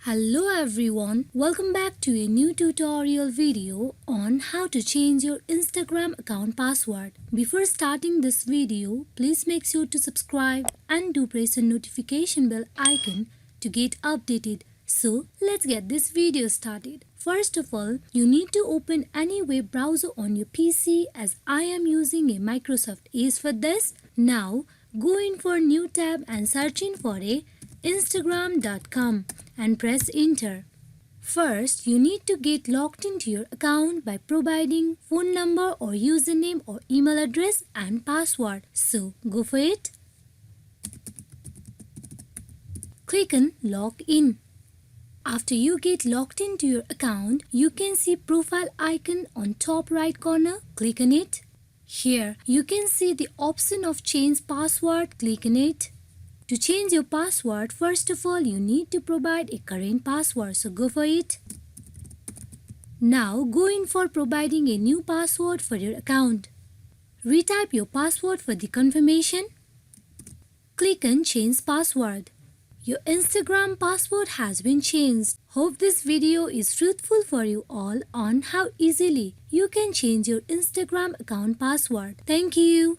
Hello everyone, welcome back to a new tutorial video on how to change your Instagram account password. Before starting this video, please make sure to subscribe and do press the notification bell icon to get updated. So let's get this video started. First of all, you need to open any web browser on your PC as I am using a Microsoft Edge for this. Now go in for new tab and searching for a Instagram.com and press enter. First, you need to get logged into your account by providing phone number or username or email address and password. So, go for it. Click on log in. After you get logged into your account, you can see profile icon on top right corner. Click on it. Here, you can see the option of change password. Click on it. To change your password, first of all, you need to provide a current password, so go for it. Now, go in for providing a new password for your account. Retype your password for the confirmation. Click on Change Password. Your Instagram password has been changed. Hope this video is fruitful for you all on how easily you can change your Instagram account password. Thank you.